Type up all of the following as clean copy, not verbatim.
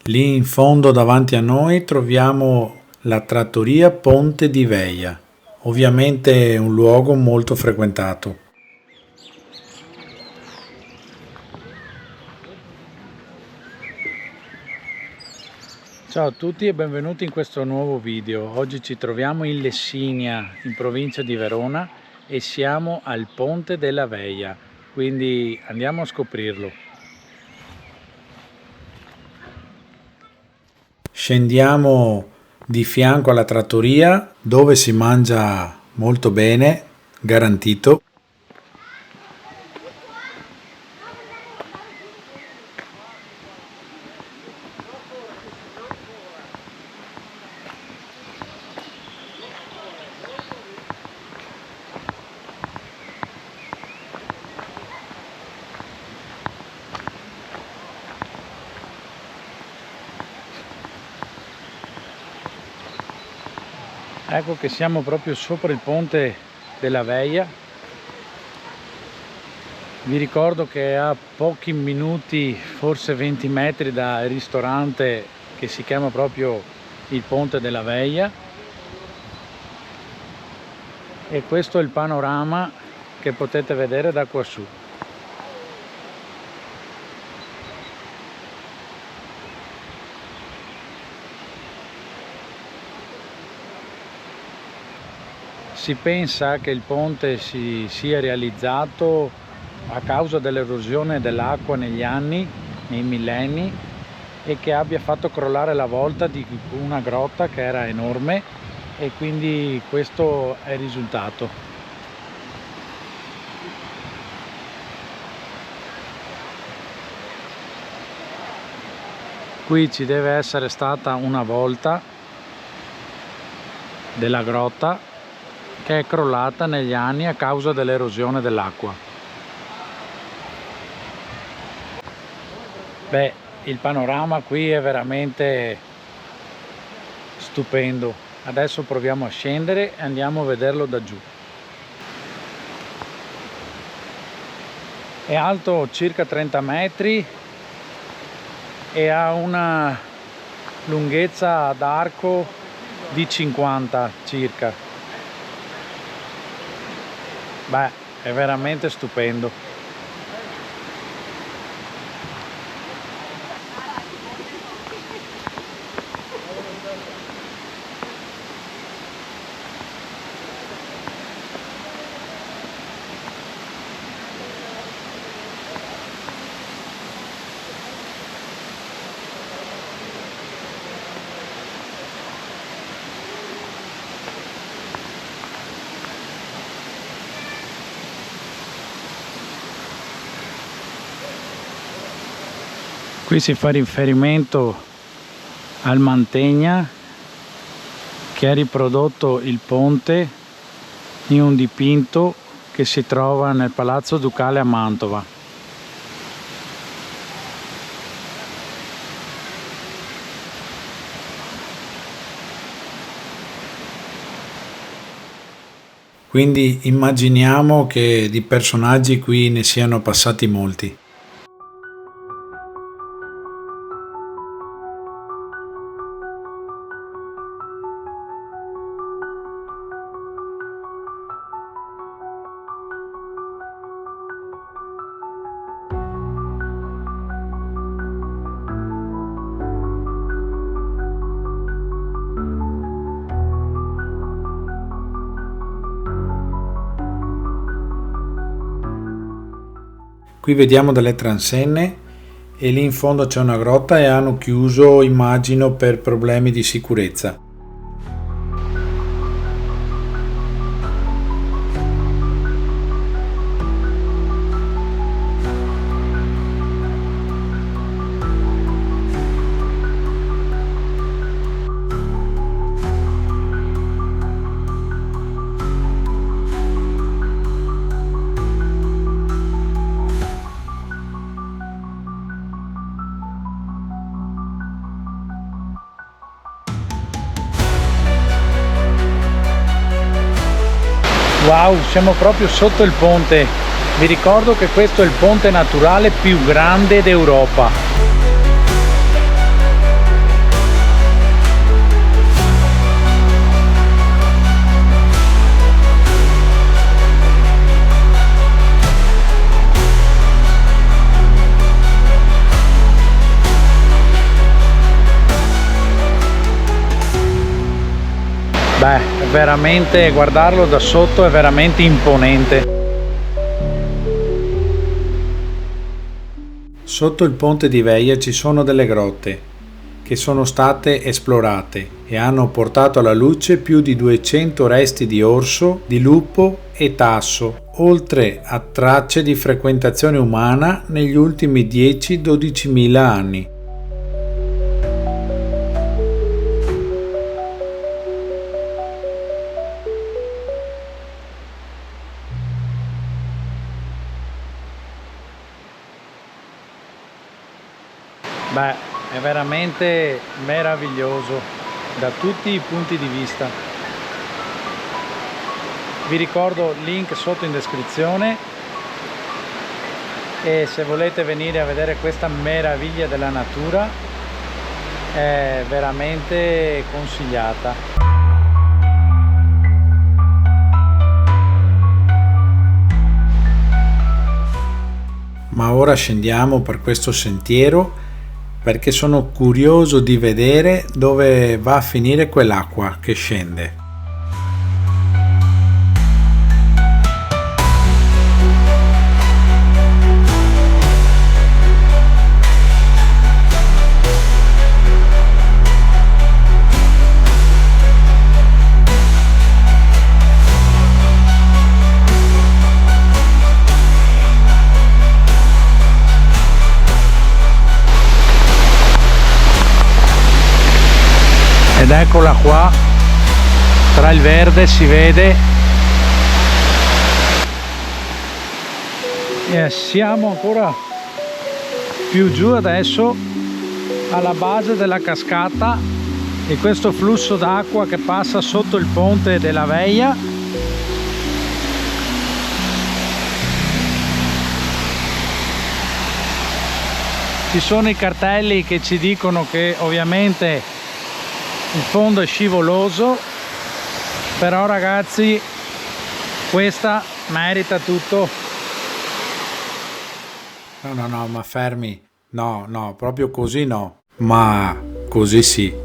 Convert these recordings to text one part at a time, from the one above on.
Lì in fondo davanti a noi troviamo la trattoria Ponte di Veia, ovviamente un luogo molto frequentato. Ciao a tutti e benvenuti in questo nuovo video. Oggi ci troviamo in Lessinia, in provincia di Verona, e siamo al Ponte della Veia, quindi andiamo a scoprirlo. Scendiamo di fianco alla trattoria dove si mangia molto bene, garantito. Ecco che siamo proprio sopra il ponte della Veia. Vi ricordo che a pochi minuti, forse 20 metri dal ristorante che si chiama proprio il Ponte della Veia, e questo è il panorama che potete vedere da quassù. Si pensa che il ponte si sia realizzato a causa dell'erosione dell'acqua negli anni, nei millenni, e che abbia fatto crollare la volta di una grotta che era enorme, e quindi questo è il risultato. Qui ci deve essere stata una volta della grotta che è crollata negli anni a causa dell'erosione dell'acqua. Beh, il panorama qui è veramente stupendo. Adesso proviamo a scendere e andiamo a vederlo da giù. È alto circa 30 metri e ha una lunghezza d'arco di 50 circa. Beh, è veramente stupendo. Qui si fa riferimento al Mantegna, che ha riprodotto il ponte in un dipinto che si trova nel Palazzo Ducale a Mantova. Quindi immaginiamo che di personaggi qui ne siano passati molti. Qui vediamo delle transenne e lì in fondo c'è una grotta e hanno chiuso, immagino, per problemi di sicurezza. Wow, siamo proprio sotto il ponte. Vi ricordo che questo è il ponte naturale più grande d'Europa. Beh, è veramente, guardarlo da sotto è veramente imponente. Sotto il ponte di Veia ci sono delle grotte che sono state esplorate e hanno portato alla luce più di 200 resti di orso, di lupo e tasso, oltre a tracce di frequentazione umana negli ultimi 10-12 mila anni. Beh, è veramente meraviglioso da tutti i punti di vista. Vi ricordo il link sotto in descrizione e se volete venire a vedere questa meraviglia della natura è veramente consigliata. Ma ora scendiamo per questo sentiero perché sono curioso di vedere dove va a finire quell'acqua che scende. Ed eccola qua, tra il verde si vede. E siamo ancora più giù adesso, alla base della cascata di questo flusso d'acqua che passa sotto il ponte della Veia. Ci sono i cartelli che ci dicono che ovviamente il fondo è scivoloso, però ragazzi questa merita tutto. No, ma fermi, no, proprio così no, ma così sì.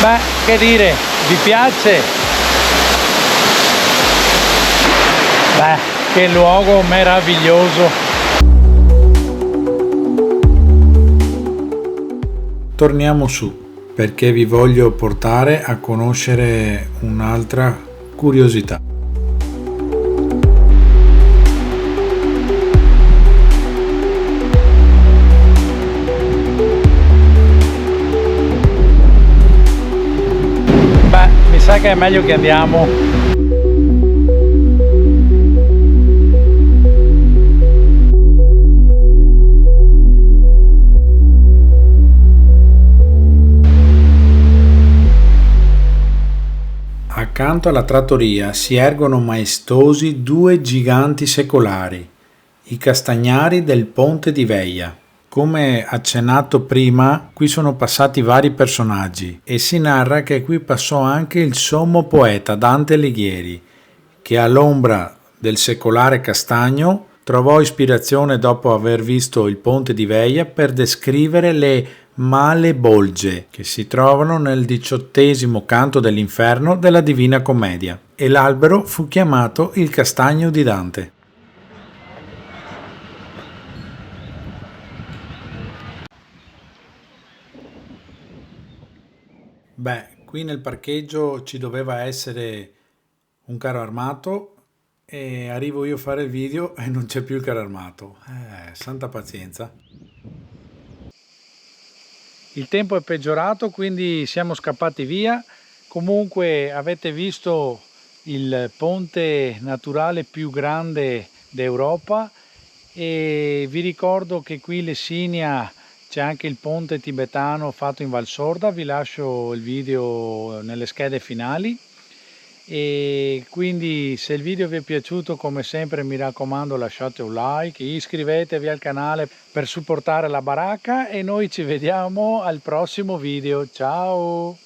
Beh, che dire, vi piace? Beh, che luogo meraviglioso! Torniamo su, perché vi voglio portare a conoscere un'altra curiosità. Mi sa che è meglio che andiamo. Accanto alla trattoria si ergono maestosi due giganti secolari, i castagnari del Ponte di Veia, Come accennato prima, qui sono passati vari personaggi e si narra che qui passò anche il sommo poeta Dante Alighieri, che all'ombra del secolare Castagno trovò ispirazione dopo aver visto il ponte di Veia per descrivere le male bolge che si trovano nel 18° canto dell'Inferno della Divina Commedia, e l'albero fu chiamato il Castagno di Dante. Beh, qui nel parcheggio ci doveva essere un carro armato e arrivo io a fare il video e non c'è più il carro armato. Santa pazienza. Il tempo è peggiorato, quindi siamo scappati via. Comunque avete visto il ponte naturale più grande d'Europa e vi ricordo che qui in Lessinia c'è anche il ponte tibetano fatto in Val Sorda. Vi lascio il video nelle schede finali. E quindi se il video vi è piaciuto, come sempre mi raccomando, lasciate un like, iscrivetevi al canale per supportare la baracca e noi ci vediamo al prossimo video. Ciao!